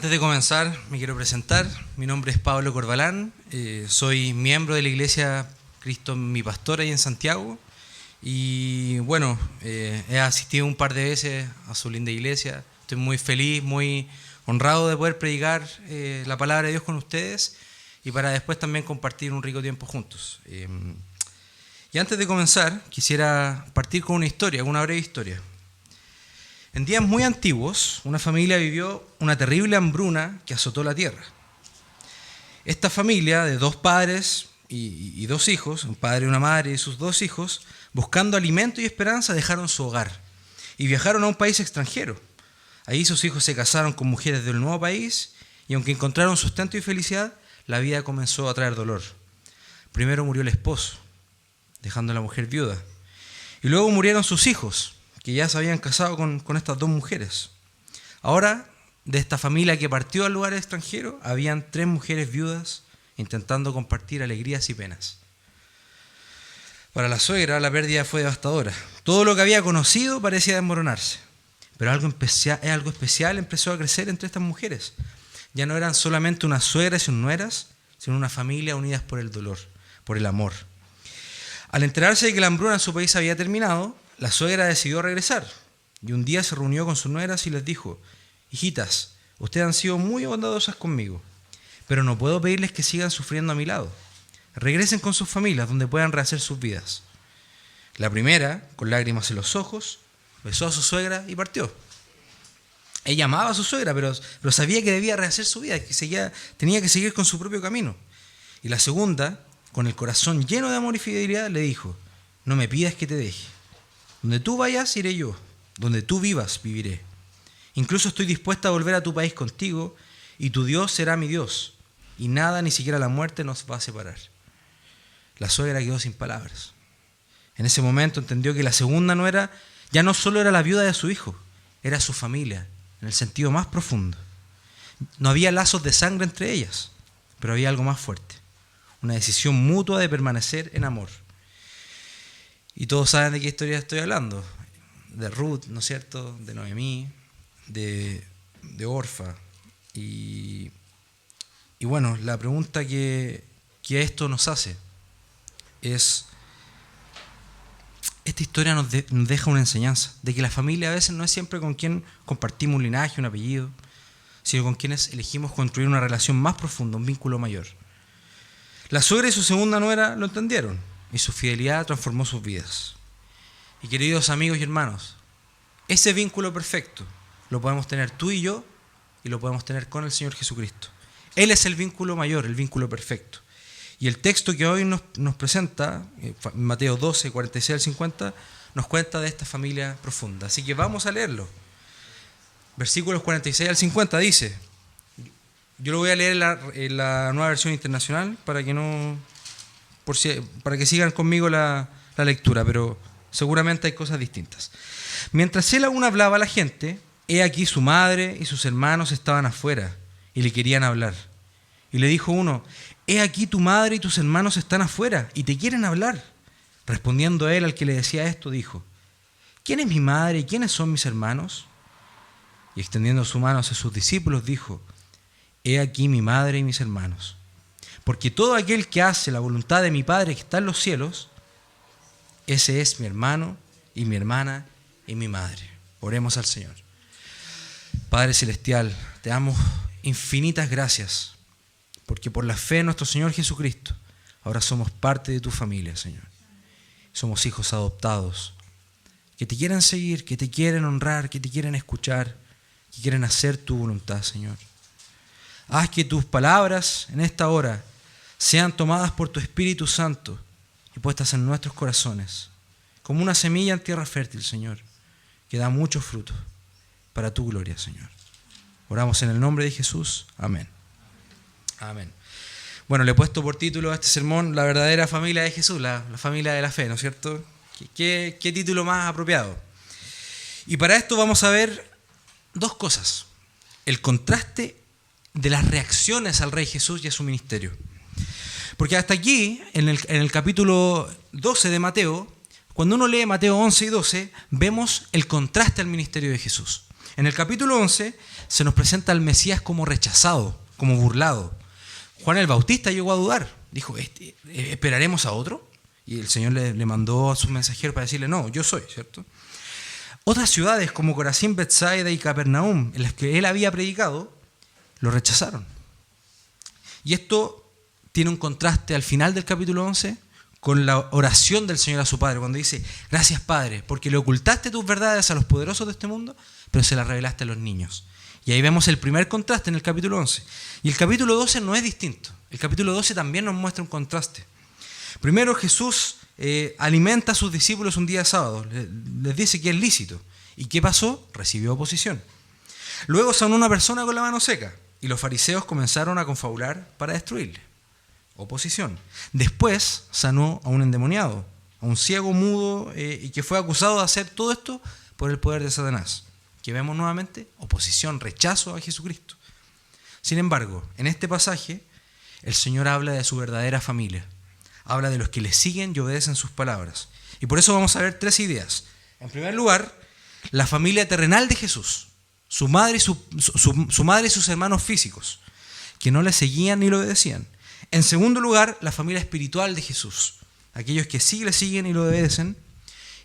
Antes de comenzar, me quiero presentar. Mi nombre es Pablo Corbalán, soy miembro de la Iglesia Cristo Mi Pastor ahí en Santiago. Y bueno, he asistido un par de veces a su linda iglesia. Estoy muy feliz, muy honrado de poder predicar la palabra de Dios con ustedes y para después también compartir un rico tiempo juntos. Y antes de comenzar, quisiera partir con una breve historia. En días muy antiguos, una familia vivió una terrible hambruna que azotó la tierra. Esta familia de dos padres y dos hijos, un padre y una madre y sus dos hijos, buscando alimento y esperanza, dejaron su hogar y viajaron a un país extranjero. Ahí sus hijos se casaron con mujeres del nuevo país y aunque encontraron sustento y felicidad, la vida comenzó a traer dolor. Primero murió el esposo, dejando a la mujer viuda. Y luego murieron sus hijos, que ya se habían casado con estas dos mujeres. Ahora, de esta familia que partió al lugar extranjero, habían 3 mujeres viudas intentando compartir alegrías y penas. Para la suegra, la pérdida fue devastadora. Todo lo que había conocido parecía desmoronarse. Pero algo especial empezó a crecer entre estas mujeres. Ya no eran solamente unas suegras y unas nueras, sino una familia unidas por el dolor, por el amor. Al enterarse de que la hambruna en su país había terminado, la suegra decidió regresar y un día se reunió con sus nueras y les dijo: hijitas, ustedes han sido muy bondadosas conmigo, pero no puedo pedirles que sigan sufriendo a mi lado. Regresen con sus familias donde puedan rehacer sus vidas. La primera, con lágrimas en los ojos, besó a su suegra y partió. Ella amaba a su suegra, pero sabía que debía rehacer su vida, que tenía que seguir con su propio camino. Y la segunda, con el corazón lleno de amor y fidelidad, le dijo: no me pidas que te deje. Donde tú vayas, iré yo. Donde tú vivas, viviré. Incluso estoy dispuesta a volver a tu país contigo, y tu Dios será mi Dios, y nada, ni siquiera la muerte, nos va a separar. La suegra quedó sin palabras. En ese momento entendió que la segunda nuera ya no solo era la viuda de su hijo, era su familia, en el sentido más profundo. No había lazos de sangre entre ellas, pero había algo más fuerte, una decisión mutua de permanecer en amor. Y todos saben de qué historia estoy hablando, de Ruth, ¿no es cierto?, de Noemí, de Orfa. Y bueno, la pregunta que esto nos hace es, esta historia nos deja una enseñanza, de que la familia a veces no es siempre con quien compartimos un linaje, un apellido, sino con quienes elegimos construir una relación más profunda, un vínculo mayor. La suegra y su segunda nuera lo entendieron, y su fidelidad transformó sus vidas. Y queridos amigos y hermanos, ese vínculo perfecto lo podemos tener tú y yo, y lo podemos tener con el Señor Jesucristo. Él es el vínculo mayor, el vínculo perfecto. Y el texto que hoy nos presenta, Mateo 12, 46 al 50, nos cuenta de esta familia profunda. Así que vamos a leerlo. Versículos 46 al 50 dice, yo lo voy a leer en la Nueva Versión Internacional para que sigan conmigo la lectura, pero seguramente hay cosas distintas. Mientras él aún hablaba a la gente, he aquí su madre y sus hermanos estaban afuera y le querían hablar. Y le dijo uno: he aquí tu madre y tus hermanos están afuera y te quieren hablar. Respondiendo él al que le decía esto, dijo: ¿quién es mi madre y quiénes son mis hermanos? Y extendiendo su mano hacia sus discípulos, dijo: he aquí mi madre y mis hermanos. Porque todo aquel que hace la voluntad de mi Padre que está en los cielos, ese es mi hermano y mi hermana y mi madre. Oremos al Señor. Padre Celestial, te damos infinitas gracias, porque por la fe en nuestro Señor Jesucristo, ahora somos parte de tu familia, Señor. Somos hijos adoptados, que te quieren seguir, que te quieren honrar, que te quieren escuchar, que quieren hacer tu voluntad, Señor. Haz que tus palabras en esta hora sean tomadas por tu Espíritu Santo y puestas en nuestros corazones, como una semilla en tierra fértil, Señor, que da mucho fruto para tu gloria, Señor. Oramos en el nombre de Jesús. Amén. Amén. Bueno, le he puesto por título a este sermón: la verdadera familia de Jesús, la familia de la fe, ¿no es cierto? ¿Qué título más apropiado? Y para esto vamos a ver dos cosas: el contraste de las reacciones al Rey Jesús y a su ministerio. Porque hasta aquí, en el capítulo 12 de Mateo, cuando uno lee Mateo 11 y 12, vemos el contraste al ministerio de Jesús. En el capítulo 11 se nos presenta al Mesías como rechazado, como burlado. Juan el Bautista llegó a dudar. Dijo, ¿esperaremos a otro? Y el Señor le mandó a su mensajero para decirle, no, yo soy, ¿cierto? Otras ciudades como Corazín, Betsaida y Capernaum, en las que él había predicado, lo rechazaron. Y esto tiene un contraste al final del capítulo 11 con la oración del Señor a su Padre, cuando dice, gracias Padre, porque le ocultaste tus verdades a los poderosos de este mundo, pero se las revelaste a los niños. Y ahí vemos el primer contraste en el capítulo 11. Y el capítulo 12 no es distinto. El capítulo 12 también nos muestra un contraste. Primero Jesús alimenta a sus discípulos un día sábado, les dice que es lícito. ¿Y qué pasó? Recibió oposición. Luego sanó una persona con la mano seca y los fariseos comenzaron a confabular para destruirle. Oposición. Después sanó a un endemoniado, a un ciego mudo y que fue acusado de hacer todo esto por el poder de Satanás. Que vemos nuevamente oposición, rechazo a Jesucristo. Sin embargo, en este pasaje el Señor habla de su verdadera familia. Habla de los que le siguen y obedecen sus palabras. Y por eso vamos a ver tres ideas. En primer lugar, la familia terrenal de Jesús, su madre y sus hermanos físicos, que no le seguían ni le obedecían. En segundo lugar, la familia espiritual de Jesús, aquellos que sí le siguen y lo obedecen.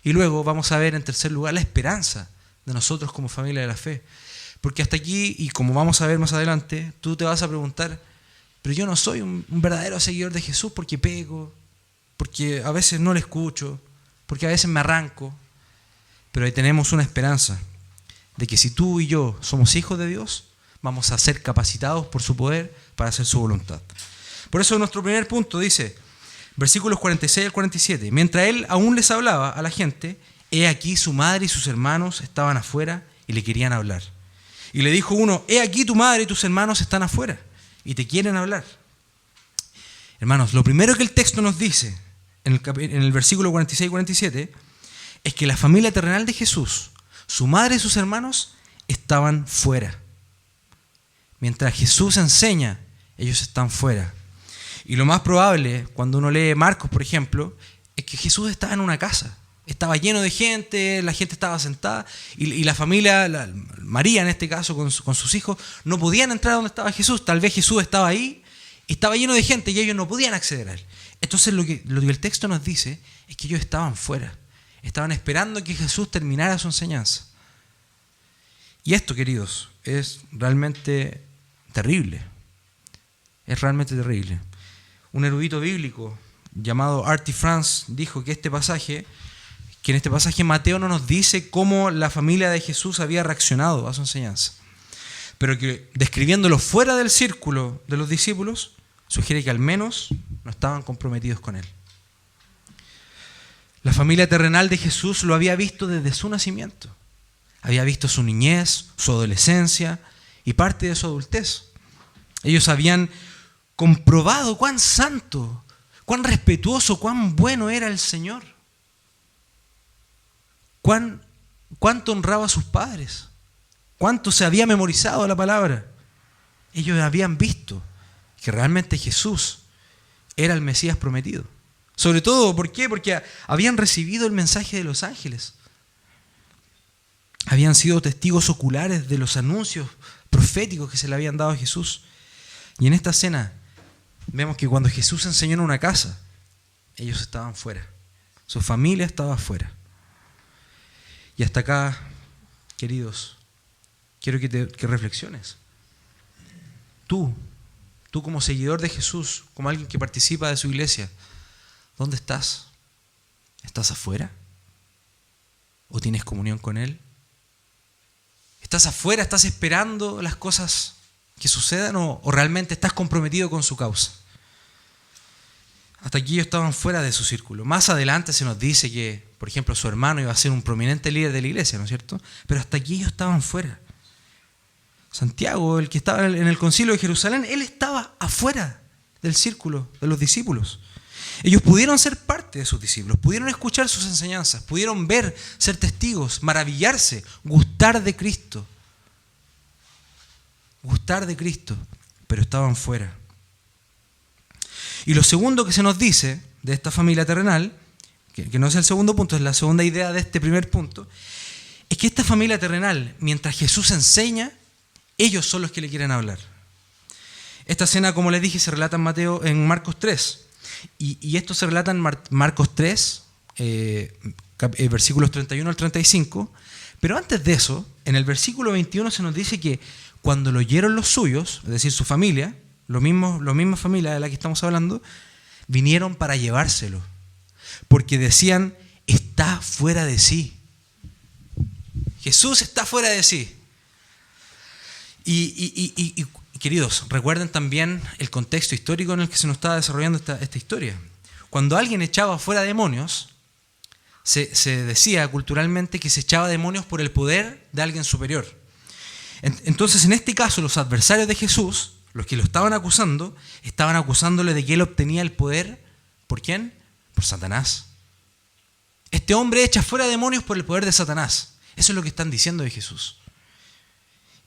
Y luego vamos a ver en tercer lugar la esperanza de nosotros como familia de la fe. Porque hasta aquí, y como vamos a ver más adelante, tú te vas a preguntar, pero yo no soy un verdadero seguidor de Jesús porque peco, porque a veces no le escucho, porque a veces me arranco. Pero ahí tenemos una esperanza de que si tú y yo somos hijos de Dios, vamos a ser capacitados por su poder para hacer su voluntad. Por eso nuestro primer punto dice, versículos 46 al 47, mientras él aún les hablaba a la gente, he aquí su madre y sus hermanos estaban afuera y le querían hablar. Y le dijo uno, he aquí tu madre y tus hermanos están afuera y te quieren hablar. Hermanos, lo primero que el texto nos dice en el versículo 46 y 47 es que la familia terrenal de Jesús, su madre y sus hermanos, estaban fuera. Mientras Jesús enseña, ellos están fuera. Y lo más probable, cuando uno lee Marcos, por ejemplo, es que Jesús estaba en una casa. Estaba lleno de gente, la gente estaba sentada y la familia, María en este caso con sus hijos, no podían entrar donde estaba Jesús. Tal vez Jesús estaba ahí, estaba lleno de gente y ellos no podían acceder a él. Entonces lo que el texto nos dice es que ellos estaban fuera. Estaban esperando que Jesús terminara su enseñanza. Y esto, queridos, es realmente terrible. Es realmente terrible. Un erudito bíblico llamado R.T. France dijo que en este pasaje Mateo no nos dice cómo la familia de Jesús había reaccionado a su enseñanza, pero que describiéndolo fuera del círculo de los discípulos, sugiere que al menos no estaban comprometidos con él. La familia terrenal de Jesús lo había visto desde su nacimiento. Había visto su niñez, su adolescencia y parte de su adultez. Ellos habían comprobado cuán santo, cuán respetuoso, cuán bueno era el Señor. Cuánto honraba a sus padres. Cuánto se había memorizado la palabra. Ellos habían visto que realmente Jesús era el Mesías prometido. Sobre todo, ¿por qué? Porque habían recibido el mensaje de los ángeles. Habían sido testigos oculares de los anuncios proféticos que se le habían dado a Jesús. Y en esta escena vemos que cuando Jesús enseñó en una casa, ellos estaban fuera. Su familia estaba fuera. Y hasta acá, queridos, quiero que reflexiones. Tú como seguidor de Jesús, como alguien que participa de su iglesia, ¿dónde estás? ¿Estás afuera? ¿O tienes comunión con Él? ¿Estás afuera? ¿Estás esperando las cosas que sucedan? ¿O realmente estás comprometido con su causa? Hasta aquí ellos estaban fuera de su círculo. Más adelante se nos dice que, por ejemplo, su hermano iba a ser un prominente líder de la iglesia, ¿no es cierto? Pero hasta aquí ellos estaban fuera. Santiago, el que estaba en el concilio de Jerusalén, él estaba afuera del círculo de los discípulos. Ellos pudieron ser parte de sus discípulos, pudieron escuchar sus enseñanzas, pudieron ver, ser testigos, maravillarse, gustar de Cristo. Gustar de Cristo, pero estaban fuera. Y lo segundo que se nos dice de esta familia terrenal, que no es el segundo punto, es la segunda idea de este primer punto, es que esta familia terrenal, mientras Jesús enseña, Ellos son los que le quieren hablar. Esta escena, como les dije, se relata en Marcos 3. Y esto se relata en Marcos 3, versículos 31 al 35. Pero antes de eso, en el versículo 21 se nos dice que cuando lo oyeron los suyos, es decir, su familia, la misma familia de la que estamos hablando, vinieron para llevárselo. Porque decían, está fuera de sí. Jesús está fuera de sí. Y queridos, recuerden también el contexto histórico en el que se nos estaba desarrollando esta historia. Cuando alguien echaba fuera demonios, se decía culturalmente que se echaba demonios por el poder de alguien superior. Entonces, en este caso, los adversarios de Jesús, los que lo estaban acusándole de que él obtenía el poder. ¿Por quién? Por Satanás. Este hombre echa fuera demonios por el poder de Satanás. Eso es lo que están diciendo de Jesús.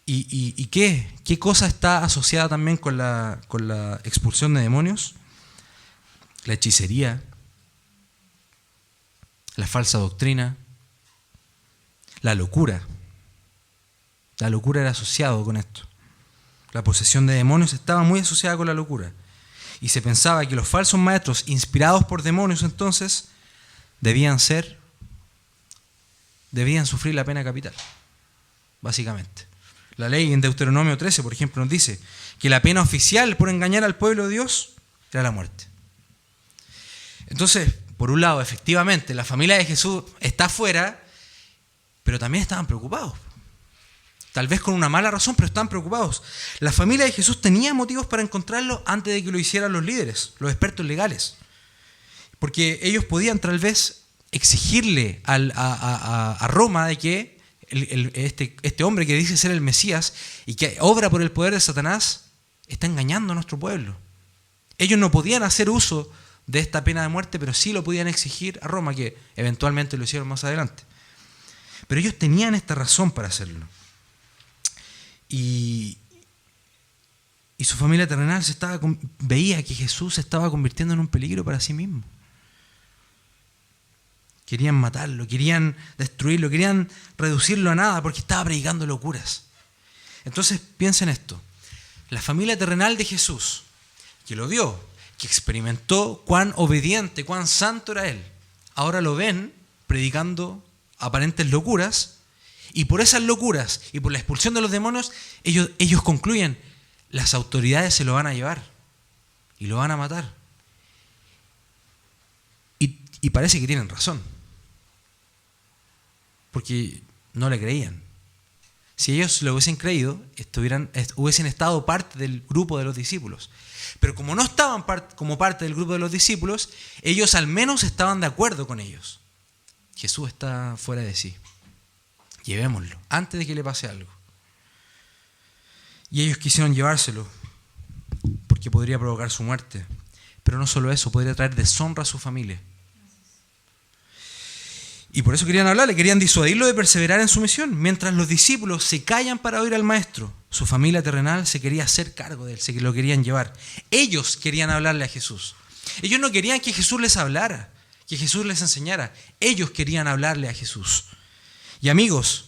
¿Y qué cosa está asociada también con la expulsión de demonios? La hechicería, la falsa doctrina, la locura. La locura era asociado con esto. La posesión de demonios estaba muy asociada con la locura. Y se pensaba que los falsos maestros, inspirados por demonios entonces, debían sufrir la pena capital, básicamente. La ley en Deuteronomio 13, por ejemplo, nos dice que la pena oficial por engañar al pueblo de Dios era la muerte. Entonces, por un lado, efectivamente, la familia de Jesús está afuera, pero también estaban preocupados. Tal vez con una mala razón, pero estaban preocupados. La familia de Jesús tenía motivos para encontrarlo antes de que lo hicieran los líderes, los expertos legales. Porque ellos podían tal vez exigirle a Roma de que este hombre que dice ser el Mesías y que obra por el poder de Satanás está engañando a nuestro pueblo. Ellos no podían hacer uso de esta pena de muerte, pero sí lo podían exigir a Roma, que eventualmente lo hicieron más adelante. Pero ellos tenían esta razón para hacerlo. Y su familia terrenal veía que Jesús se estaba convirtiendo en un peligro para sí mismo. Querían matarlo, querían destruirlo, querían reducirlo a nada porque estaba predicando locuras. Entonces piensen esto. La familia terrenal de Jesús, que lo vio, que experimentó cuán obediente, cuán santo era él, ahora lo ven predicando aparentes locuras. Y por esas locuras y por la expulsión de los demonios, ellos concluyen, las autoridades se lo van a llevar y lo van a matar. Y parece que tienen razón, porque no le creían. Si ellos lo hubiesen creído, hubiesen estado parte del grupo de los discípulos. Pero como no estaban como parte del grupo de los discípulos, ellos al menos estaban de acuerdo con ellos. Jesús está fuera de sí. Llevémoslo, antes de que le pase algo. Y ellos quisieron llevárselo, porque podría provocar su muerte. Pero no solo eso, podría traer deshonra a su familia. Y por eso querían hablarle, querían disuadirlo de perseverar en su misión. Mientras los discípulos se callan para oír al maestro, su familia terrenal se quería hacer cargo de él, se lo querían llevar. Ellos querían hablarle a Jesús. Ellos no querían que Jesús les hablara, que Jesús les enseñara. Ellos querían hablarle a Jesús. Y amigos,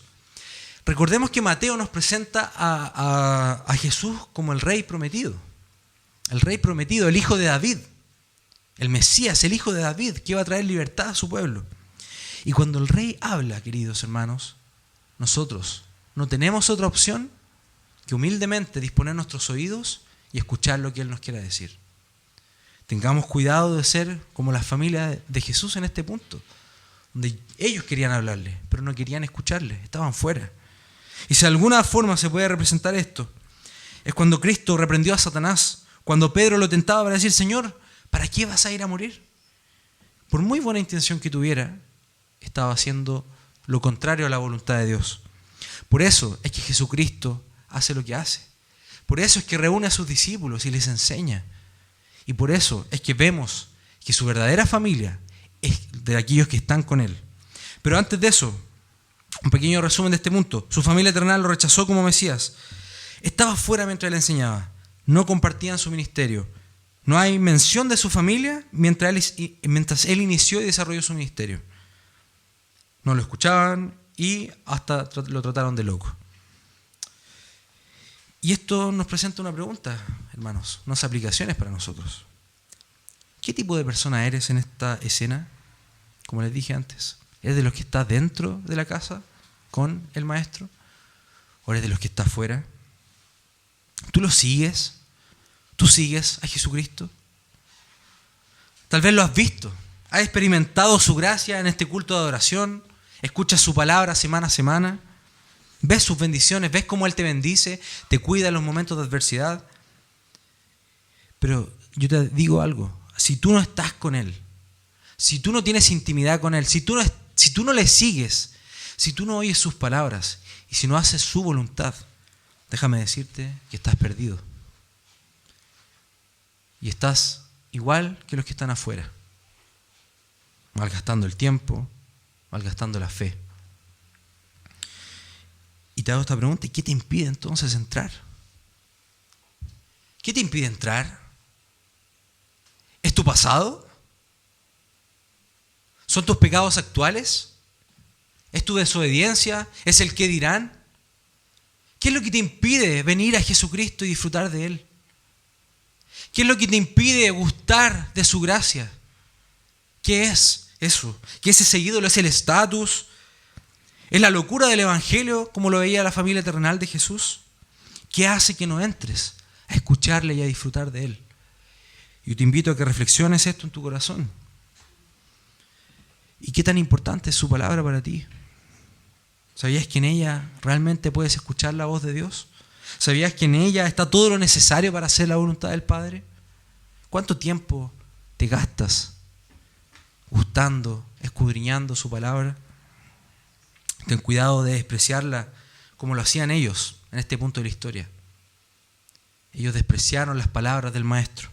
recordemos que Mateo nos presenta a Jesús como el rey prometido. El rey prometido, el hijo de David. El Mesías, el hijo de David, que iba a traer libertad a su pueblo. Y cuando el rey habla, queridos hermanos, nosotros no tenemos otra opción que humildemente disponer nuestros oídos y escuchar lo que él nos quiera decir. Tengamos cuidado de ser como la familia de Jesús en este punto, donde ellos querían hablarle, pero no querían escucharle, estaban fuera. Y si de alguna forma se puede representar esto, es cuando Cristo reprendió a Satanás, cuando Pedro lo tentaba para decir, Señor, ¿para qué vas a ir a morir? Por muy buena intención que tuviera, estaba haciendo lo contrario a la voluntad de Dios. Por eso es que Jesucristo hace lo que hace. Por eso es que reúne a sus discípulos y les enseña. Y por eso es que vemos que su verdadera familia es de aquellos que están con él. Pero antes de eso, un pequeño resumen de este punto. Su familia terrenal lo rechazó como Mesías. Estaba fuera mientras él enseñaba. No compartían su ministerio. No hay mención de su familia mientras él inició y desarrolló su ministerio. No lo escuchaban y hasta lo trataron de loco. Y esto nos presenta una pregunta, hermanos, unas aplicaciones para nosotros. ¿Qué tipo de persona eres en esta escena? Como les dije antes, ¿eres de los que está dentro de la casa con el maestro? ¿O eres de los que está afuera? ¿Tú lo sigues? ¿Tú sigues a Jesucristo? Tal vez lo has visto. ¿Has experimentado su gracia en este culto de adoración? ¿Escuchas su palabra semana a semana? ¿Ves sus bendiciones? ¿Ves cómo Él te bendice? ¿Te cuida en los momentos de adversidad? Pero yo te digo algo. Si tú no estás con Él, si tú no tienes intimidad con Él, si tú no le sigues, si tú no oyes sus palabras y si no haces su voluntad, déjame decirte que estás perdido. Y estás igual que los que están afuera, malgastando el tiempo, malgastando la fe. Y te hago esta pregunta: ¿qué te impide entonces entrar? ¿Qué te impide entrar? ¿Es tu pasado? ¿Son tus pecados actuales? ¿Es tu desobediencia? ¿Es el qué dirán? ¿Qué es lo que te impide venir a Jesucristo y disfrutar de Él? ¿Qué es lo que te impide gustar de su gracia? ¿Qué es eso? ¿Qué es ese ídolo? ¿Es el estatus? ¿Es la locura del Evangelio como lo veía la familia terrenal de Jesús? ¿Qué hace que no entres a escucharle y a disfrutar de Él? Yo te invito a que reflexiones esto en tu corazón. ¿Y qué tan importante es su palabra para ti? ¿Sabías que en ella realmente puedes escuchar la voz de Dios? ¿Sabías que en ella está todo lo necesario para hacer la voluntad del Padre? ¿Cuánto tiempo te gastas gustando, escudriñando su palabra? Ten cuidado de despreciarla como lo hacían ellos en este punto de la historia. Ellos despreciaron las palabras del Maestro.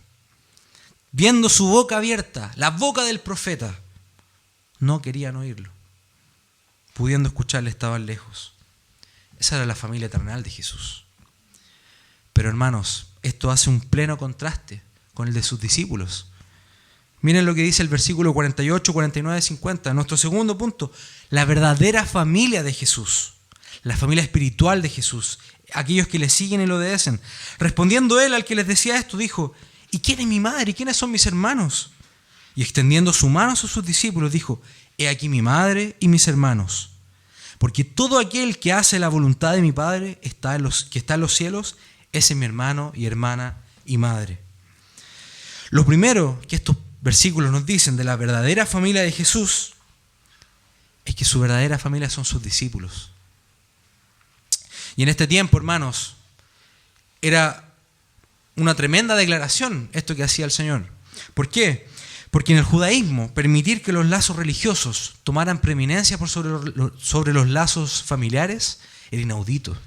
Viendo su boca abierta, la boca del profeta, no querían oírlo. Pudiendo escucharle, estaban lejos. Esa era la familia terrenal de Jesús. Pero hermanos, esto hace un pleno contraste con el de sus discípulos. Miren lo que dice el versículo 48, 49, 50. Nuestro segundo punto, la verdadera familia de Jesús, la familia espiritual de Jesús, aquellos que le siguen y lo obedecen. Respondiendo él al que les decía esto, dijo: ¿y quién es mi madre? ¿Y quiénes son mis hermanos? Y extendiendo su mano a sus discípulos, dijo: he aquí mi madre y mis hermanos. Porque todo aquel que hace la voluntad de mi Padre que está en los cielos, ese es mi hermano y hermana y madre. Lo primero que estos versículos nos dicen de la verdadera familia de Jesús es que su verdadera familia son sus discípulos. Y en este tiempo, hermanos, era una tremenda declaración esto que hacía el Señor. ¿Por qué? Porque en el judaísmo, permitir que los lazos religiosos tomaran preeminencia por sobre los lazos familiares era inaudito.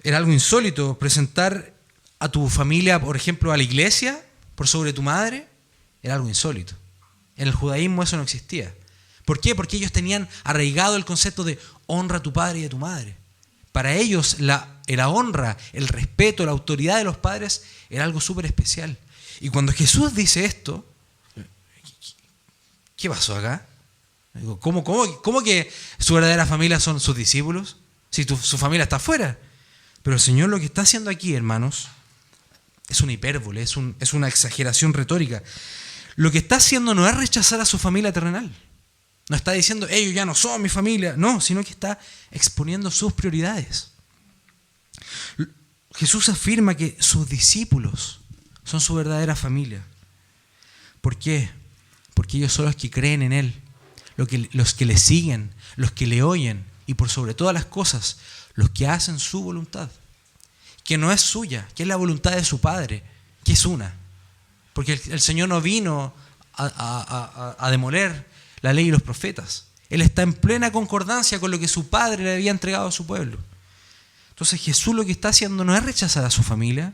Era algo insólito presentar a tu familia, por ejemplo, a la iglesia por sobre tu madre. Era algo insólito. En el judaísmo eso no existía. ¿Por qué? Porque ellos tenían arraigado el concepto de honra a tu padre y a tu madre. Para ellos la honra, el respeto, la autoridad de los padres era algo súper especial. Y cuando Jesús dice esto, ¿qué pasó acá? ¿Cómo que su verdadera familia son sus discípulos? Si su familia está afuera. Pero el Señor lo que está haciendo aquí, hermanos, es una hipérbole, es una exageración retórica. Lo que está haciendo no es rechazar a su familia terrenal. No está diciendo, ellos ya no son mi familia. No, sino que está exponiendo sus prioridades. Jesús afirma que sus discípulos son su verdadera familia. ¿Por qué? Porque ellos son los que creen en Él, los que le siguen, los que le oyen y por sobre todas las cosas, los que hacen su voluntad, que no es suya, que es la voluntad de su Padre, que es una. Porque el Señor no vino a demoler la ley y los profetas. Él está en plena concordancia con lo que su Padre le había entregado a su pueblo. Entonces Jesús lo que está haciendo no es rechazar a su familia.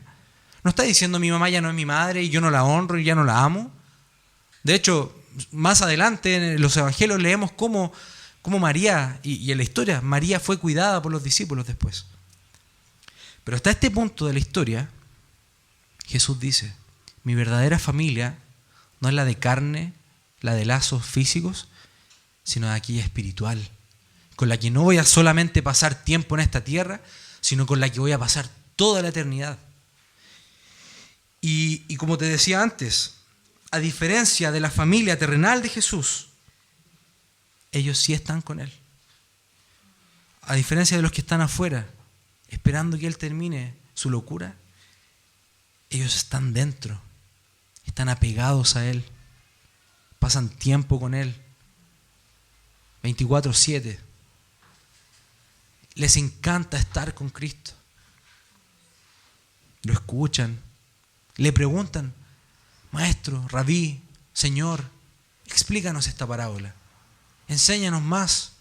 No está diciendo mi mamá ya no es mi madre y yo no la honro y ya no la amo. De hecho, más adelante en los evangelios leemos cómo María, y en la historia, María fue cuidada por los discípulos después. Pero hasta este punto de la historia, Jesús dice, mi verdadera familia no es la de carne, la de lazos físicos, sino de aquella espiritual, con la que no voy a solamente pasar tiempo en esta tierra, sino con la que voy a pasar toda la eternidad. Y como te decía antes, a diferencia de la familia terrenal de Jesús, ellos sí están con Él. A diferencia de los que están afuera, esperando que Él termine su locura, ellos están dentro, están apegados a Él, pasan tiempo con Él, 24/7. Les encanta estar con Cristo. Lo escuchan, le preguntan: Maestro, Rabí, Señor, explícanos esta parábola. Enséñanos más.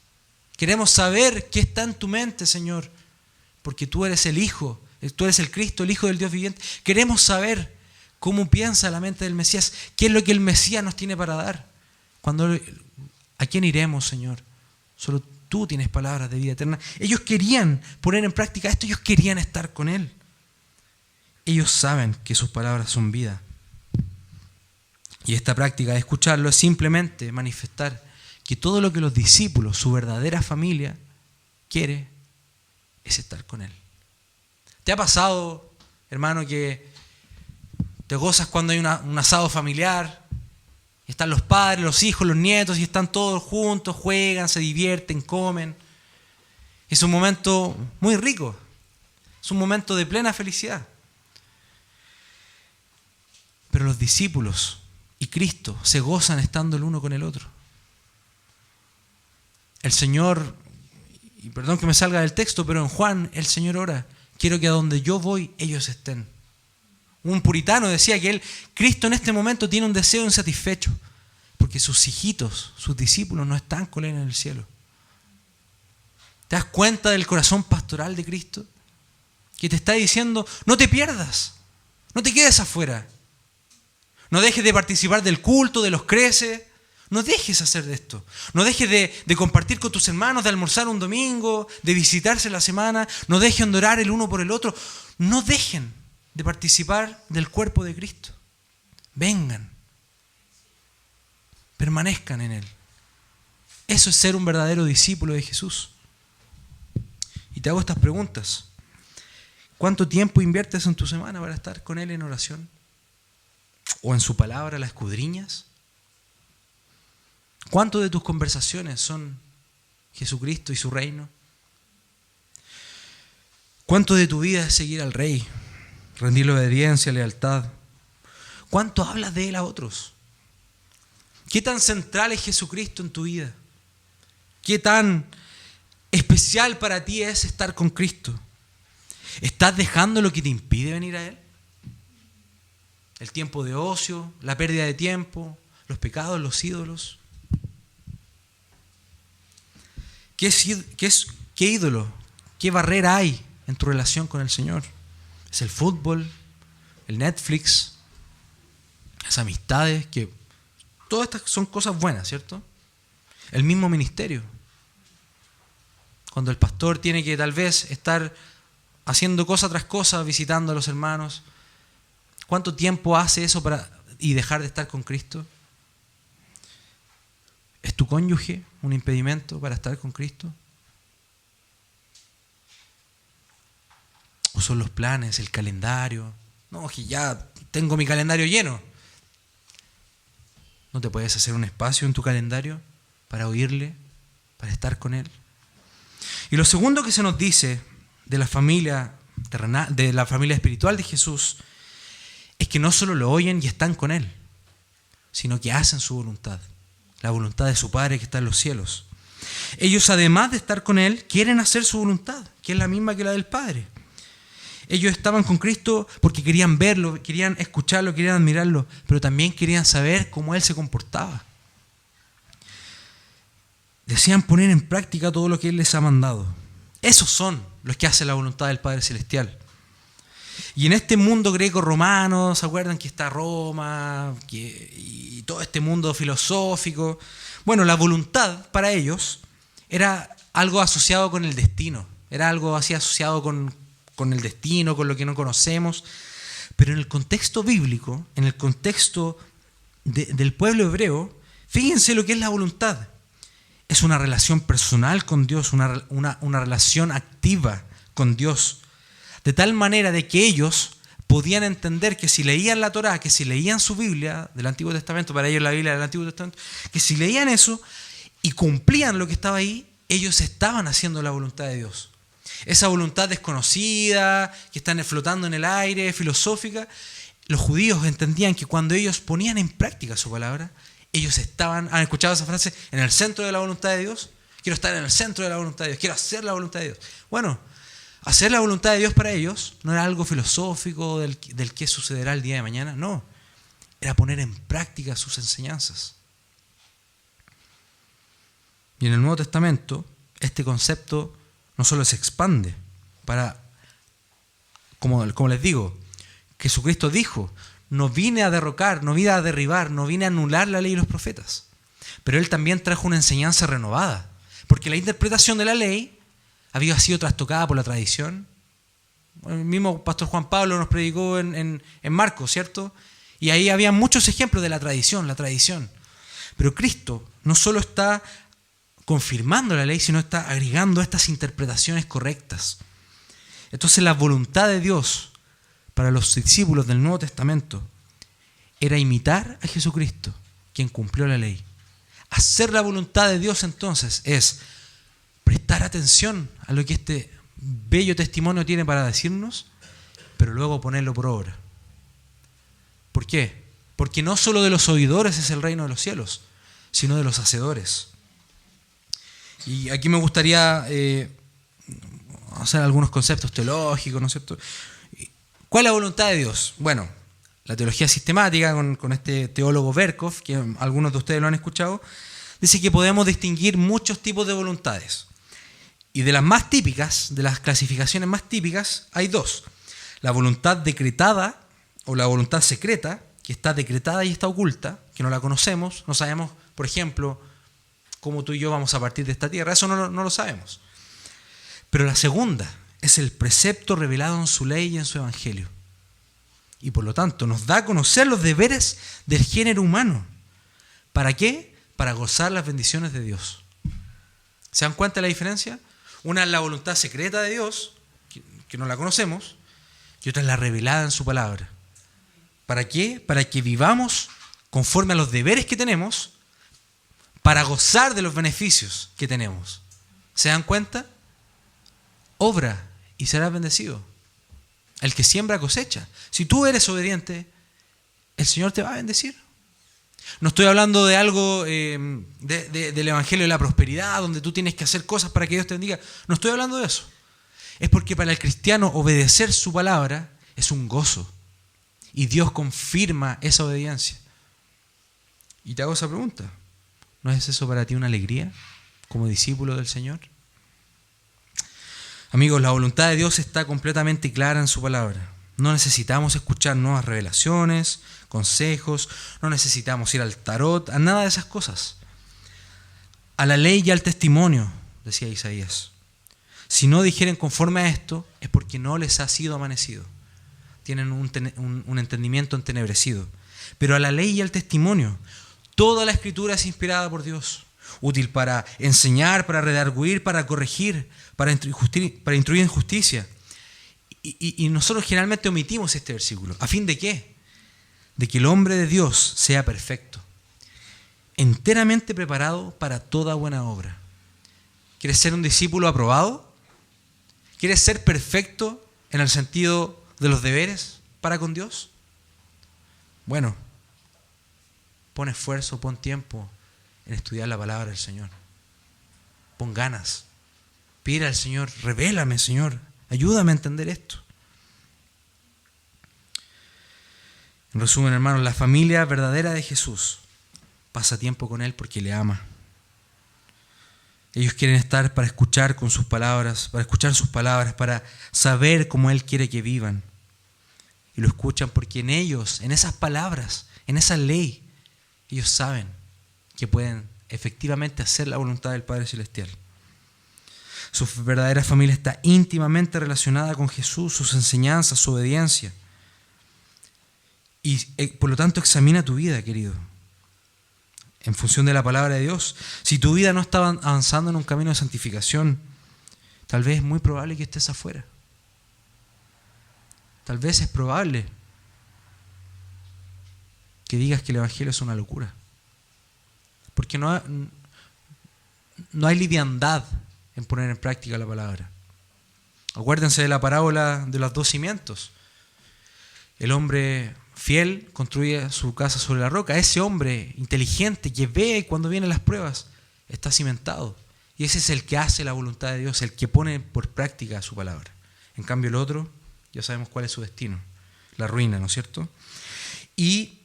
Queremos saber qué está en tu mente, Señor, porque tú eres el Hijo, tú eres el Cristo, el Hijo del Dios viviente. Queremos saber cómo piensa la mente del Mesías, qué es lo que el Mesías nos tiene para dar. ¿A quién iremos, Señor? Solo tú tienes palabras de vida eterna. Ellos querían poner en práctica esto, ellos querían estar con Él. Ellos saben que sus palabras son vida. Y esta práctica de escucharlo es simplemente manifestar que todo lo que los discípulos, su verdadera familia, quiere es estar con Él. ¿Te ha pasado, hermano, que te gozas cuando hay un asado familiar? Están los padres, los hijos, los nietos y están todos juntos, juegan, se divierten, comen. Es un momento muy rico. Es un momento de plena felicidad. Pero los discípulos y Cristo se gozan estando el uno con el otro. El Señor, y perdón que me salga del texto, pero en Juan el Señor ora: quiero que a donde yo voy ellos estén. Un puritano decía que Cristo en este momento tiene un deseo insatisfecho, porque sus hijitos, sus discípulos no están con Él en el cielo. ¿Te das cuenta del corazón pastoral de Cristo? Que te está diciendo: no te pierdas, no te quedes afuera. No dejes de participar del culto, de los creces. No dejes hacer de esto. No dejes de compartir con tus hermanos, de almorzar un domingo, de visitarse la semana. No dejen de orar el uno por el otro. No dejen de participar del cuerpo de Cristo. Vengan. Permanezcan en Él. Eso es ser un verdadero discípulo de Jesús. Y te hago estas preguntas. ¿Cuánto tiempo inviertes en tu semana para estar con Él en oración? ¿O en su palabra la escudriñas? ¿Cuánto de tus conversaciones son Jesucristo y su reino? ¿Cuánto de tu vida es seguir al Rey? Rendirle obediencia, lealtad. ¿Cuánto hablas de Él a otros? ¿Qué tan central es Jesucristo en tu vida? ¿Qué tan especial para ti es estar con Cristo? ¿Estás dejando lo que te impide venir a Él? El tiempo de ocio, la pérdida de tiempo, los pecados, los ídolos. ¿Qué ídolo, qué barrera hay en tu relación con el Señor? ¿Es el fútbol, el Netflix, las amistades? Que todas estas son cosas buenas, ¿cierto? El mismo ministerio. Cuando el pastor tiene que tal vez estar haciendo cosa tras cosa, visitando a los hermanos. ¿Cuánto tiempo hace eso y dejar de estar con Cristo? ¿Es tu cónyuge un impedimento para estar con Cristo? ¿O son los planes, el calendario? No, que ya tengo mi calendario lleno. ¿No te puedes hacer un espacio en tu calendario para oírle, para estar con Él? Y lo segundo que se nos dice de la familia terrenal, de la familia espiritual de Jesús, es que no solo lo oyen y están con Él, sino que hacen su voluntad, la voluntad de su Padre que está en los cielos. Ellos, además de estar con Él, quieren hacer su voluntad, que es la misma que la del Padre. Ellos estaban con Cristo porque querían verlo, querían escucharlo, querían admirarlo, pero también querían saber cómo Él se comportaba. Desean poner en práctica todo lo que Él les ha mandado. Esos son los que hacen la voluntad del Padre Celestial. Y en este mundo greco-romano, ¿se acuerdan que está Roma y todo este mundo filosófico? Bueno, la voluntad para ellos era algo asociado con el destino, era algo así asociado con el destino, con lo que no conocemos. Pero en el contexto bíblico, en el contexto del pueblo hebreo, fíjense lo que es la voluntad. Es una relación personal con Dios, una relación activa con Dios. de tal manera de que ellos podían entender que si leían la Torá, que si leían su Biblia del Antiguo Testamento, para ellos la Biblia del Antiguo Testamento, que si leían eso y cumplían lo que estaba ahí, ellos estaban haciendo la voluntad de Dios. Esa voluntad desconocida, que están flotando en el aire, filosófica, los judíos entendían que cuando ellos ponían en práctica su palabra, ellos estaban, ¿han escuchado esa frase? En el centro de la voluntad de Dios. Quiero estar en el centro de la voluntad de Dios, quiero hacer la voluntad de Dios. Bueno, hacer la voluntad de Dios para ellos no era algo filosófico del que sucederá el día de mañana, no. Era poner en práctica sus enseñanzas. Y en el Nuevo Testamento, este concepto no solo se expande para, como les digo, Jesucristo dijo, no vine a derrocar, no vine a derribar, no vine a anular la ley y los profetas. Pero Él también trajo una enseñanza renovada, porque la interpretación de la ley había sido trastocada por la tradición. El mismo pastor Juan Pablo nos predicó en Marcos, ¿cierto? Y ahí había muchos ejemplos de la tradición. Pero Cristo no solo está confirmando la ley, sino está agregando estas interpretaciones correctas. Entonces la voluntad de Dios para los discípulos del Nuevo Testamento era imitar a Jesucristo, quien cumplió la ley. Hacer la voluntad de Dios entonces es prestar atención a lo que este bello testimonio tiene para decirnos, pero luego ponerlo por obra. ¿Por qué? Porque no solo de los oidores es el reino de los cielos, sino de los hacedores. Y aquí me gustaría hacer algunos conceptos teológicos, ¿no es cierto? ¿Cuál es la voluntad de Dios? Bueno, la teología sistemática con este teólogo Berkov, que algunos de ustedes lo han escuchado, dice que podemos distinguir muchos tipos de voluntades. Y de las más típicas, de las clasificaciones más típicas, hay dos. La voluntad decretada o la voluntad secreta, que está decretada y está oculta, que no la conocemos, no sabemos, por ejemplo, cómo tú y yo vamos a partir de esta tierra, eso no lo sabemos. Pero la segunda es el precepto revelado en su ley y en su evangelio. Y por lo tanto nos da a conocer los deberes del género humano. ¿Para qué? Para gozar las bendiciones de Dios. ¿Se dan cuenta de la diferencia? Una es la voluntad secreta de Dios, que no la conocemos, y otra es la revelada en su palabra. ¿Para qué? Para que vivamos conforme a los deberes que tenemos, para gozar de los beneficios que tenemos. ¿Se dan cuenta? Obra y serás bendecido. El que siembra cosecha. Si tú eres obediente, el Señor te va a bendecir. No estoy hablando de algo del evangelio de la prosperidad, donde tú tienes que hacer cosas para que Dios te bendiga. No estoy hablando de eso. Es porque para el cristiano obedecer su palabra es un gozo. Y Dios confirma esa obediencia. Y te hago esa pregunta. ¿No es eso para ti una alegría como discípulo del Señor? Amigos, la voluntad de Dios está completamente clara en su palabra. No necesitamos escuchar nuevas revelaciones, consejos, no necesitamos ir al tarot, a nada de esas cosas. A la ley y al testimonio, decía Isaías. Si no dijeren conforme a esto, es porque no les ha sido amanecido. Tienen un entendimiento entenebrecido. Pero a la ley y al testimonio, toda la Escritura es inspirada por Dios, útil para enseñar, para redarguir, para corregir, para instruir en justicia. Y nosotros generalmente omitimos este versículo. ¿A fin de qué? De que el hombre de Dios sea perfecto, enteramente preparado para toda buena obra. ¿Quieres ser un discípulo aprobado? ¿Quieres ser perfecto en el sentido de los deberes para con Dios? Bueno, pon esfuerzo, pon tiempo en estudiar la palabra del Señor. Pon ganas. Pide al Señor, revélame, Señor, ayúdame a entender esto. En resumen, hermanos, la familia verdadera de Jesús pasa tiempo con Él porque le ama. Ellos quieren estar para escuchar con sus palabras, para escuchar sus palabras, para saber cómo Él quiere que vivan. Y lo escuchan porque en ellos, en esas palabras, en esa ley, ellos saben que pueden efectivamente hacer la voluntad del Padre Celestial. Su verdadera familia está íntimamente relacionada con Jesús, sus enseñanzas, su obediencia. Y por lo tanto examina tu vida, querido, en función de la palabra de Dios. Si tu vida no está avanzando en un camino de santificación, tal vez es muy probable que estés afuera. tal vez es probable que digas que el Evangelio es una locura. Porque no hay liviandad en poner en práctica la palabra. Acuérdense de la parábola de los 2 cimientos. El hombre fiel construye su casa sobre la roca. Ese hombre inteligente que ve cuando vienen las pruebas está cimentado. Y ese es el que hace la voluntad de Dios, el que pone por práctica su palabra. En cambio el otro, ya sabemos cuál es su destino. La ruina, ¿no es cierto? Y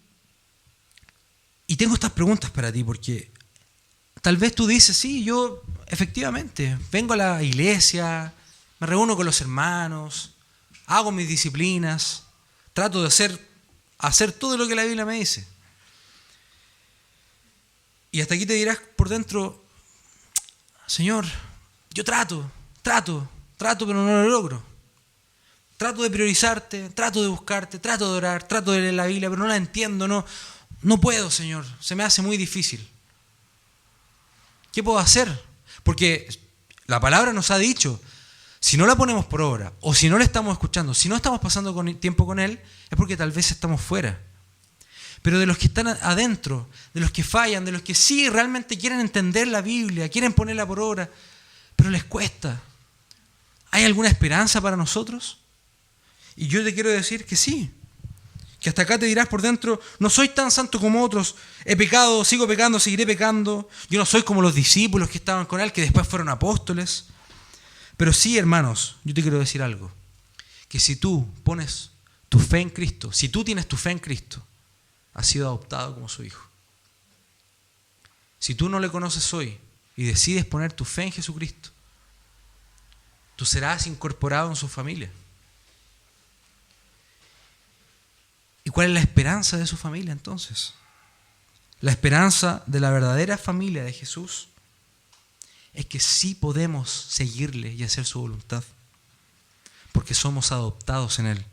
tengo estas preguntas para ti, porque tal vez tú dices, sí, yo efectivamente vengo a la iglesia, me reúno con los hermanos, hago mis disciplinas, trato de hacer todo lo que la Biblia me dice. Y hasta aquí te dirás por dentro, Señor, yo trato, pero no lo logro. Trato de priorizarte, trato de buscarte, trato de orar, trato de leer la Biblia, pero no la entiendo, no puedo, Señor, se me hace muy difícil. ¿Qué puedo hacer? Porque la palabra nos ha dicho, si no la ponemos por obra, o si no la estamos escuchando, si no estamos pasando tiempo con Él, es porque tal vez estamos fuera. Pero de los que están adentro, de los que fallan, de los que sí realmente quieren entender la Biblia, quieren ponerla por obra, pero les cuesta, ¿hay alguna esperanza para nosotros? Y yo te quiero decir que sí. Que hasta acá te dirás por dentro, no soy tan santo como otros, he pecado, sigo pecando, seguiré pecando, yo no soy como los discípulos que estaban con Él, que después fueron apóstoles. Pero sí, hermanos, yo te quiero decir algo, que si tú pones tu fe en Cristo, si tú tienes tu fe en Cristo, has sido adoptado como su hijo. Si tú no le conoces hoy y decides poner tu fe en Jesucristo, tú serás incorporado en su familia. ¿Y cuál es la esperanza de su familia entonces? La esperanza de la verdadera familia de Jesús es que sí podemos seguirle y hacer su voluntad, porque somos adoptados en Él.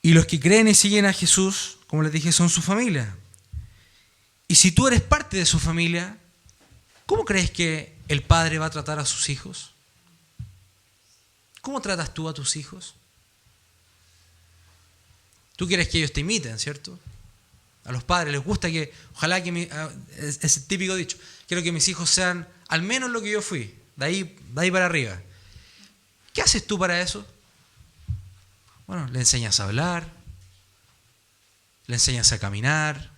Y los que creen y siguen a Jesús, como les dije, son su familia. Y si tú eres parte de su familia, ¿cómo crees que el padre va a tratar a sus hijos? ¿Cómo tratas tú a tus hijos? Tú quieres que ellos te imiten, ¿cierto? A los padres les gusta que, ojalá que, es el típico dicho, quiero que mis hijos sean al menos lo que yo fui, de ahí para arriba. ¿Qué haces tú para eso? Bueno, le enseñas a hablar, le enseñas a caminar,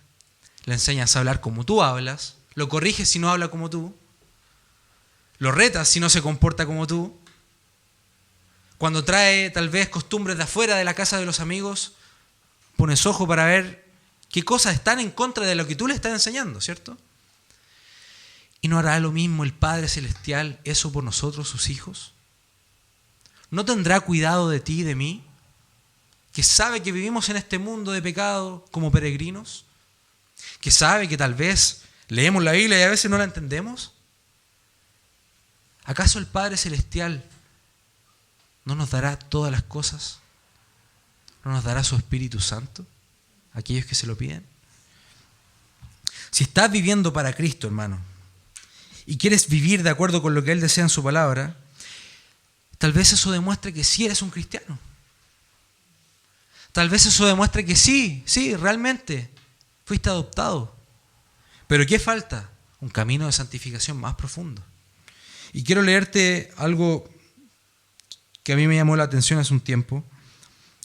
le enseñas a hablar como tú hablas, lo corriges si no habla como tú, lo retas si no se comporta como tú. Cuando trae tal vez costumbres de afuera de la casa de los amigos, pones ojo para ver qué cosas están en contra de lo que tú le estás enseñando, ¿cierto? ¿Y no hará lo mismo el Padre Celestial eso por nosotros, sus hijos? ¿No tendrá cuidado de ti y de mí, que sabe que vivimos en este mundo de pecado como peregrinos? ¿Que sabe que tal vez leemos la Biblia y a veces no la entendemos? ¿Acaso el Padre Celestial no nos dará todas las cosas? ¿No nos dará su Espíritu Santo a aquellos que se lo piden? Si estás viviendo para Cristo, hermano, y quieres vivir de acuerdo con lo que Él desea en su palabra, tal vez eso demuestre que sí eres un cristiano. Tal vez eso demuestre que sí, realmente fuiste adoptado. Pero ¿qué falta? Un camino de santificación más profundo. Y quiero leerte algo que a mí me llamó la atención hace un tiempo.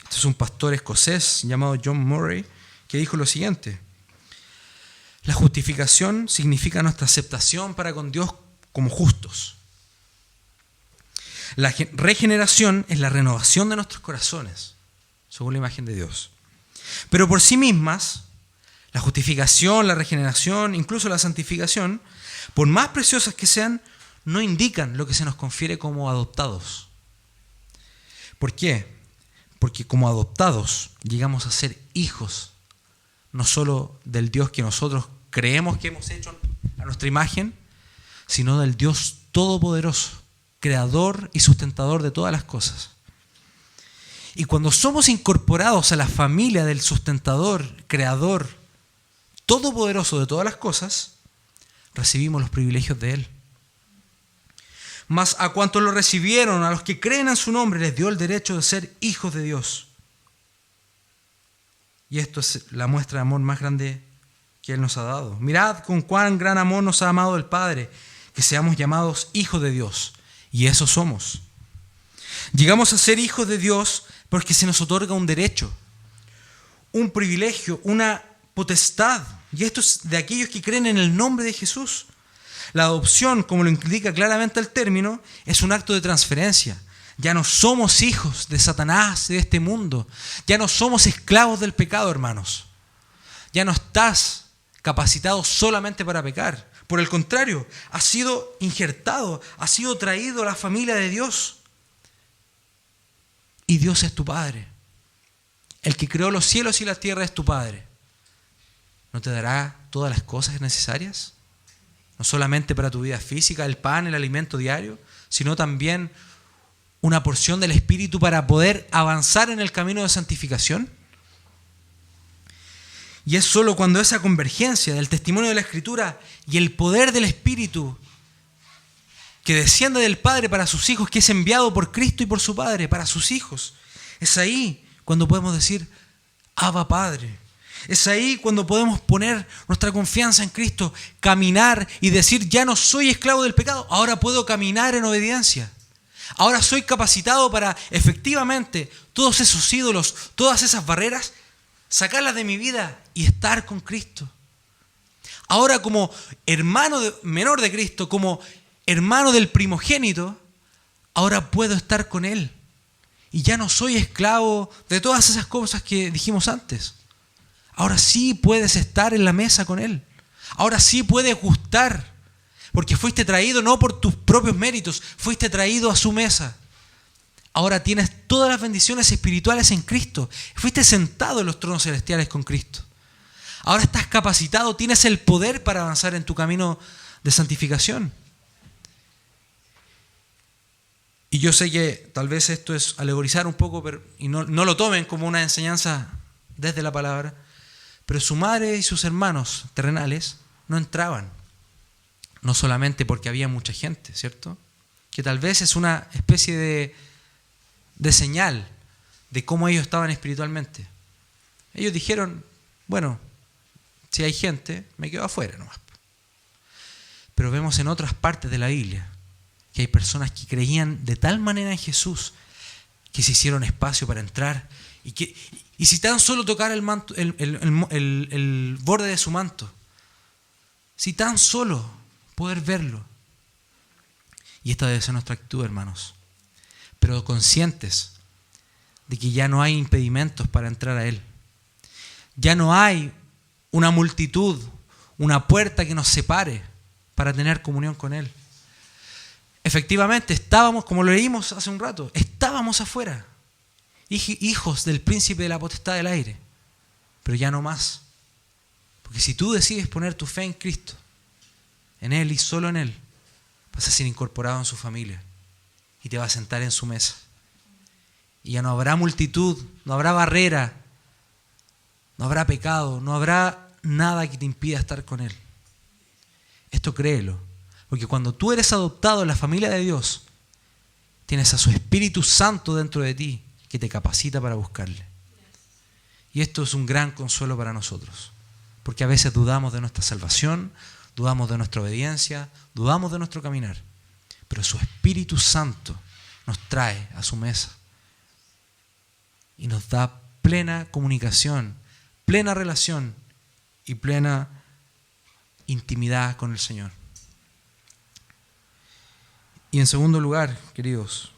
Este es un pastor escocés llamado John Murray, que dijo lo siguiente: la justificación significa nuestra aceptación para con Dios como justos. La regeneración es la renovación de nuestros corazones, según la imagen de Dios. Pero por sí mismas, la justificación, la regeneración, incluso la santificación, por más preciosas que sean, no indican lo que se nos confiere como adoptados. ¿Por qué? Porque como adoptados llegamos a ser hijos, no solo del Dios que nosotros creemos que hemos hecho a nuestra imagen, sino del Dios todopoderoso, creador y sustentador de todas las cosas. Y cuando somos incorporados a la familia del sustentador, creador, todopoderoso de todas las cosas, recibimos los privilegios de Él. Mas a cuantos lo recibieron, a los que creen en su nombre, les dio el derecho de ser hijos de Dios. Y esto es la muestra de amor más grande que Él nos ha dado. Mirad con cuán gran amor nos ha amado el Padre, que seamos llamados hijos de Dios. Y eso somos. Llegamos a ser hijos de Dios porque se nos otorga un derecho, un privilegio, una potestad. Y esto es de aquellos que creen en el nombre de Jesús. La adopción, como lo indica claramente el término, es un acto de transferencia. Ya no somos hijos de Satanás, de este mundo. Ya no somos esclavos del pecado, hermanos. Ya no estás capacitado solamente para pecar. Por el contrario, has sido injertado, has sido traído a la familia de Dios. Y Dios es tu Padre. El que creó los cielos y la tierra es tu Padre. ¿No te dará todas las cosas necesarias? No solamente para tu vida física, el pan, el alimento diario, sino también una porción del Espíritu para poder avanzar en el camino de santificación. Y es solo cuando esa convergencia del testimonio de la Escritura y el poder del Espíritu que desciende del Padre para sus hijos, que es enviado por Cristo y por su Padre para sus hijos, es ahí cuando podemos decir, Abba Padre. Es ahí cuando podemos poner nuestra confianza en Cristo, caminar y decir, ya no soy esclavo del pecado, ahora puedo caminar en obediencia. Ahora soy capacitado para efectivamente todos esos ídolos, todas esas barreras, sacarlas de mi vida y estar con Cristo. Ahora como hermano menor de Cristo, como hermano del primogénito, ahora puedo estar con Él. Y ya no soy esclavo de todas esas cosas que dijimos antes. Ahora sí puedes estar en la mesa con Él. Ahora sí puedes gustar. Porque fuiste traído no por tus propios méritos, fuiste traído a su mesa. Ahora tienes todas las bendiciones espirituales en Cristo. Fuiste sentado en los tronos celestiales con Cristo. Ahora estás capacitado, tienes el poder para avanzar en tu camino de santificación. Y yo sé que tal vez esto es alegorizar un poco, y no lo tomen como una enseñanza desde la palabra, pero su madre y sus hermanos terrenales no entraban. No solamente porque había mucha gente, ¿cierto? Que tal vez es una especie de señal de cómo ellos estaban espiritualmente. Ellos dijeron, bueno, si hay gente, me quedo afuera nomás. Pero vemos en otras partes de la Biblia que hay personas que creían de tal manera en Jesús que se hicieron espacio para entrar y si tan solo tocara el manto, el borde de su manto, si tan solo poder verlo. Y esta debe ser nuestra actitud, hermanos. Pero conscientes de que ya no hay impedimentos para entrar a Él. Ya no hay una multitud, una puerta que nos separe para tener comunión con Él. Efectivamente, estábamos, como lo leímos hace un rato, estábamos afuera, hijos del príncipe de la potestad del aire, pero ya no más. Porque si tú decides poner tu fe en Cristo, en Él y solo en Él, vas a ser incorporado en su familia y te vas a sentar en su mesa. Y ya no habrá multitud, no habrá barrera, no habrá pecado, no habrá nada que te impida estar con Él. Esto créelo, porque cuando tú eres adoptado en la familia de Dios, tienes a su Espíritu Santo dentro de ti que te capacita para buscarle. Y esto es un gran consuelo para nosotros, porque a veces dudamos de nuestra salvación, dudamos de nuestra obediencia, dudamos de nuestro caminar, pero su Espíritu Santo nos trae a su mesa y nos da plena comunicación, plena relación y plena intimidad con el Señor. Y en segundo lugar, queridos,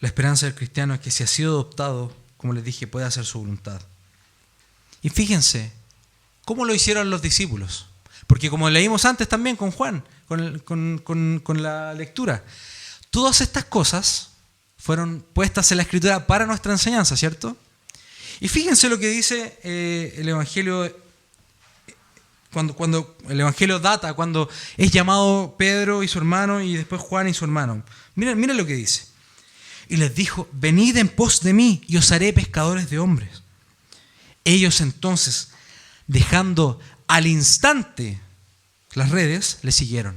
la esperanza del cristiano es que si ha sido adoptado, como les dije, puede hacer su voluntad. Y fíjense cómo lo hicieron los discípulos. Porque como leímos antes también con Juan, con la lectura, todas estas cosas fueron puestas en la Escritura para nuestra enseñanza, ¿cierto? Y fíjense lo que dice el Evangelio, cuando el Evangelio data, cuando es llamado Pedro y su hermano y después Juan y su hermano. Miren lo que dice. Y les dijo, venid en pos de mí y os haré pescadores de hombres. Ellos entonces, dejando al instante las redes, le siguieron.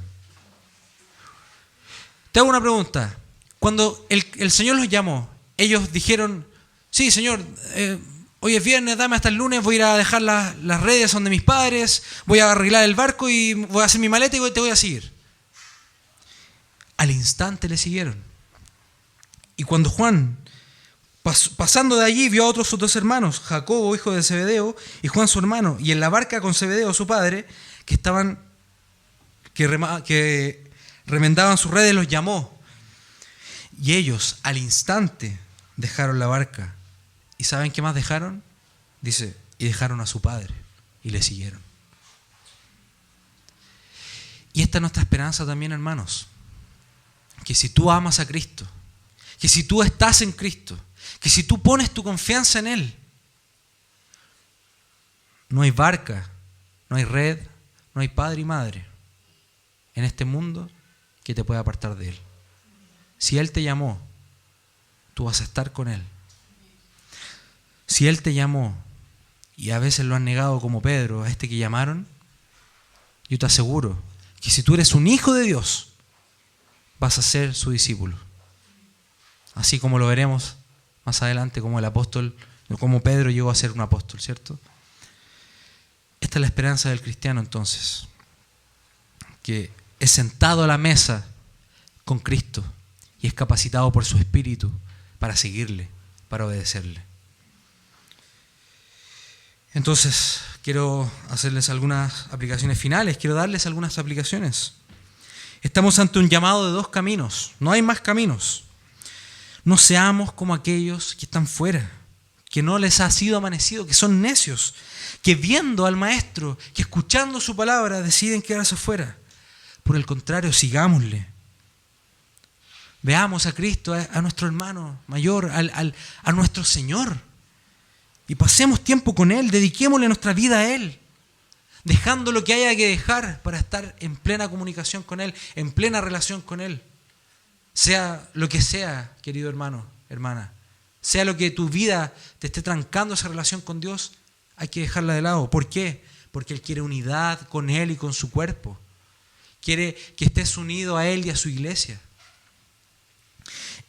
Te hago una pregunta. Cuando el Señor los llamó, ellos dijeron, sí, Señor, hoy es viernes, dame hasta el lunes, voy a ir a dejar las redes donde mis padres, voy a arreglar el barco y voy a hacer mi maleta y te voy a seguir. Al instante le siguieron. Y cuando Juan, pasando de allí, vio a otros sus dos hermanos, Jacobo, hijo de Zebedeo, y Juan su hermano, y en la barca con Zebedeo su padre, que remendaban sus redes, los llamó. Y ellos al instante dejaron la barca. ¿Y saben qué más dejaron? Dice, y dejaron a su padre y le siguieron. Y esta es nuestra esperanza también, hermanos. Que si tú amas a Cristo, que si tú estás en Cristo, que si tú pones tu confianza en Él, no hay barca, no hay red, no hay padre y madre en este mundo que te pueda apartar de Él. Si Él te llamó, tú vas a estar con Él. Si Él te llamó, y a veces lo han negado como Pedro, a este que llamaron, yo te aseguro que si tú eres un hijo de Dios, vas a ser su discípulo. Así como lo veremos más adelante, como el apóstol, como Pedro llegó a ser un apóstol, ¿cierto? Esta es la esperanza del cristiano entonces, que es sentado a la mesa con Cristo y es capacitado por su Espíritu para seguirle, para obedecerle. Entonces, quiero hacerles algunas aplicaciones finales, quiero darles algunas aplicaciones. Estamos ante un llamado de dos caminos, no hay más caminos. No seamos como aquellos que están fuera, que no les ha sido amanecido, que son necios, que viendo al Maestro, que escuchando su palabra deciden quedarse fuera. Por el contrario, sigámosle. Veamos a Cristo, a nuestro hermano mayor, a nuestro Señor. Y pasemos tiempo con Él, dediquémosle nuestra vida a Él, dejando lo que haya que dejar para estar en plena comunicación con Él, en plena relación con Él. Sea lo que sea, querido hermano, hermana, sea lo que tu vida te esté trancando esa relación con Dios, hay que dejarla de lado. ¿Por qué? Porque Él quiere unidad con Él y con su cuerpo. Quiere que estés unido a Él y a su iglesia.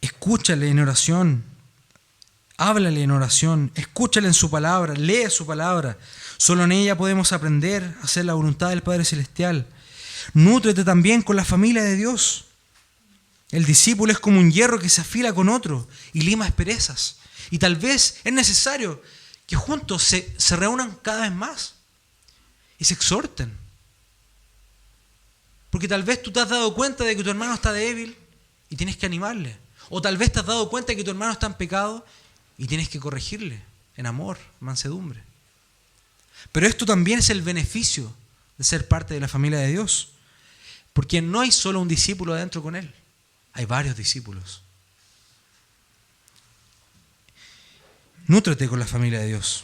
Escúchale en oración, háblale en oración, escúchale en su palabra, lee su palabra. Solo en ella podemos aprender a hacer la voluntad del Padre Celestial. Nútrete también con la familia de Dios. El discípulo es como un hierro que se afila con otro y lima asperezas. Y tal vez es necesario que juntos se reúnan cada vez más y se exhorten. Porque tal vez tú te has dado cuenta de que tu hermano está débil y tienes que animarle. O tal vez te has dado cuenta de que tu hermano está en pecado y tienes que corregirle en amor, mansedumbre. Pero esto también es el beneficio de ser parte de la familia de Dios. Porque no hay solo un discípulo adentro con Él. Hay varios discípulos. Nútrete con la familia de Dios.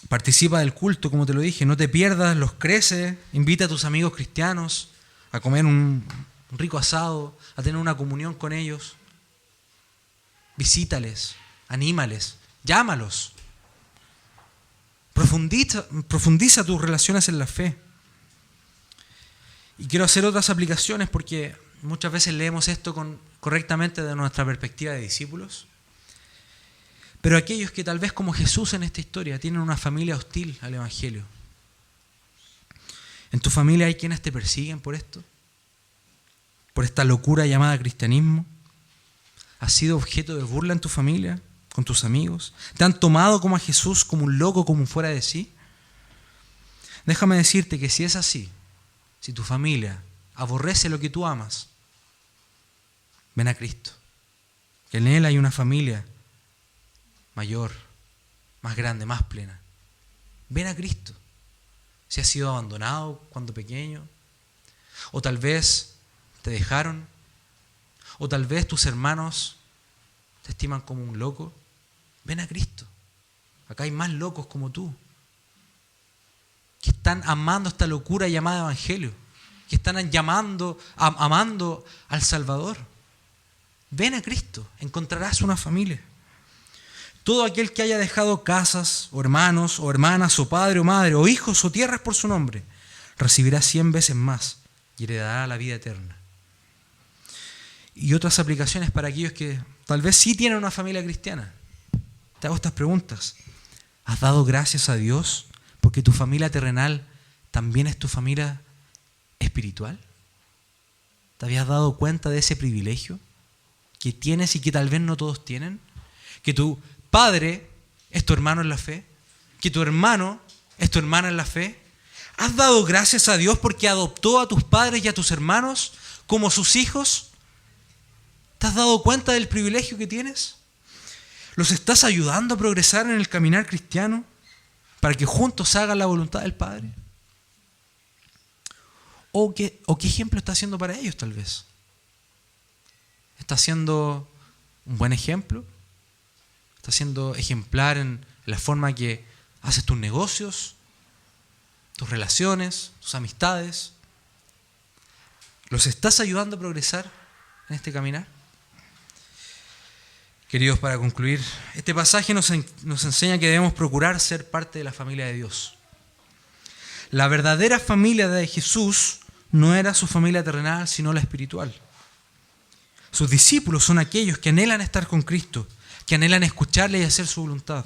Participa del culto, como te lo dije. No te pierdas los creces. Invita a tus amigos cristianos a comer un rico asado, a tener una comunión con ellos. Visítales, anímales, llámalos. Profundiza tus relaciones en la fe. Y quiero hacer otras aplicaciones porque muchas veces leemos esto correctamente de nuestra perspectiva de discípulos. Pero aquellos que tal vez como Jesús en esta historia tienen una familia hostil al Evangelio. ¿En tu familia hay quienes te persiguen por esto? ¿Por esta locura llamada cristianismo? ¿Has sido objeto de burla en tu familia, con tus amigos? ¿Te han tomado como a Jesús, como un loco, como un fuera de sí? Déjame decirte que si es así, si tu familia aborrece lo que tú amas, ven a Cristo. Que en Él hay una familia mayor, más grande, más plena. Ven a Cristo. Si has sido abandonado cuando pequeño, o tal vez te dejaron, o tal vez tus hermanos te estiman como un loco, ven a Cristo. Acá hay más locos como tú, que están amando esta locura llamada Evangelio, que están amando al Salvador. Ven a Cristo, encontrarás una familia. Todo aquel que haya dejado casas, o hermanos, o hermanas, o padre, o madre, o hijos, o tierras por su nombre, recibirá 100 veces más y heredará la vida eterna. Y otras aplicaciones para aquellos que tal vez sí tienen una familia cristiana. Te hago estas preguntas. ¿Has dado gracias a Dios porque tu familia terrenal también es tu familia espiritual? ¿Te habías dado cuenta de ese privilegio que tienes y que tal vez no todos tienen? Que tu padre es tu hermano en la fe, que tu hermano es tu hermana en la fe. ¿Has dado gracias a Dios porque adoptó a tus padres y a tus hermanos como sus hijos? ¿Te has dado cuenta del privilegio que tienes? ¿Los estás ayudando a progresar en el caminar cristiano para que juntos hagan la voluntad del Padre? ¿O qué ejemplo está haciendo para ellos tal vez? ¿Está siendo un buen ejemplo? ¿Está siendo ejemplar en la forma que haces tus negocios, tus relaciones, tus amistades? ¿Los estás ayudando a progresar en este caminar? Queridos, para concluir, este pasaje nos enseña que debemos procurar ser parte de la familia de Dios. La verdadera familia de Jesús no era su familia terrenal, sino la espiritual. Sus discípulos son aquellos que anhelan estar con Cristo, que anhelan escucharle y hacer su voluntad.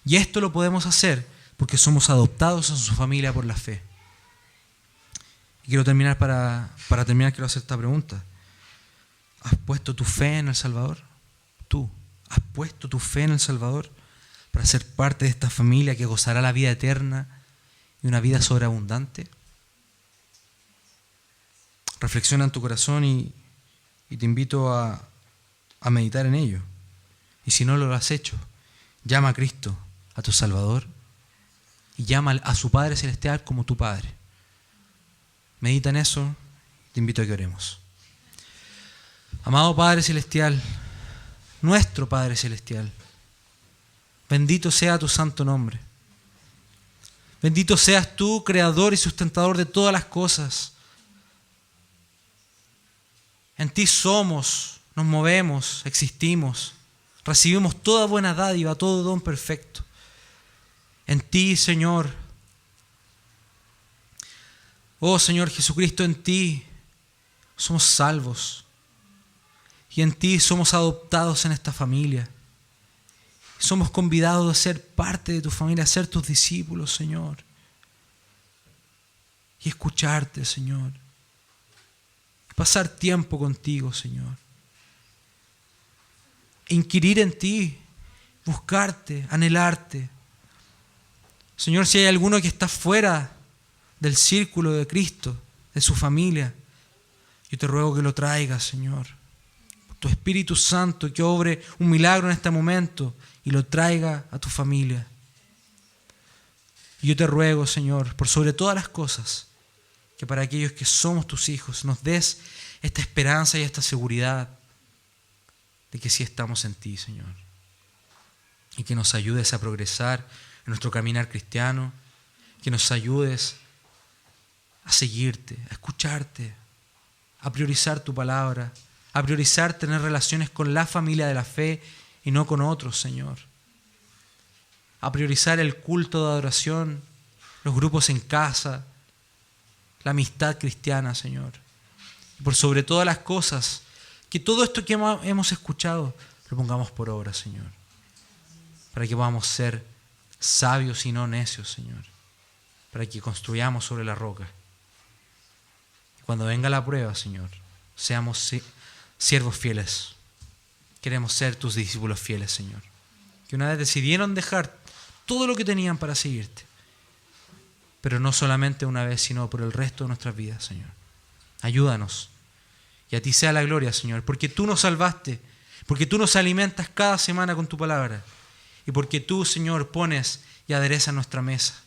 Y esto lo podemos hacer porque somos adoptados en su familia por la fe. Y quiero terminar, para terminar, quiero hacer esta pregunta. ¿Has puesto tu fe en el Salvador? ¿Tú has puesto tu fe en el Salvador para ser parte de esta familia que gozará la vida eterna y una vida sobreabundante? Reflexiona en tu corazón y te invito a meditar en ello. Y si no lo has hecho, llama a Cristo, a tu Salvador, y llama a su Padre Celestial como tu Padre. Medita en eso, te invito a que oremos. Amado Padre Celestial, nuestro Padre Celestial, bendito sea tu santo nombre. Bendito seas tú, creador y sustentador de todas las cosas. En ti somos, nos movemos, existimos, recibimos toda buena dádiva, todo don perfecto. En ti, Señor, oh Señor Jesucristo, en ti somos salvos. Y en ti somos adoptados en esta familia. Somos convidados a ser parte de tu familia, a ser tus discípulos, Señor. Y escucharte, Señor. Pasar tiempo contigo, Señor. Inquirir en ti, buscarte, anhelarte. Señor, si hay alguno que está fuera del círculo de Cristo, de su familia, yo te ruego que lo traigas, Señor. Tu Espíritu Santo, que obre un milagro en este momento y lo traiga a tu familia. Y yo te ruego, Señor, por sobre todas las cosas, que para aquellos que somos tus hijos nos des esta esperanza y esta seguridad de que sí estamos en ti, Señor. Y que nos ayudes a progresar en nuestro caminar cristiano, que nos ayudes a seguirte, a escucharte, a priorizar tu palabra, a priorizar tener relaciones con la familia de la fe y no con otros, Señor. A priorizar el culto de adoración, los grupos en casa, la amistad cristiana, Señor. Y por sobre todas las cosas, que todo esto que hemos escuchado lo pongamos por obra, Señor. Para que podamos ser sabios y no necios, Señor. Para que construyamos sobre la roca. Y cuando venga la prueba, Señor, seamos siervos fieles. Queremos ser tus discípulos fieles, Señor. Que una vez decidieron dejar todo lo que tenían para seguirte. Pero no solamente una vez, sino por el resto de nuestras vidas, Señor. Ayúdanos. Y a ti sea la gloria, Señor. Porque tú nos salvaste. Porque tú nos alimentas cada semana con tu palabra. Y porque tú, Señor, pones y aderezas nuestra mesa.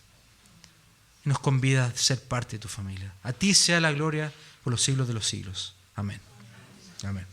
Y nos convidas a ser parte de tu familia. A ti sea la gloria por los siglos de los siglos. Amén. Amén.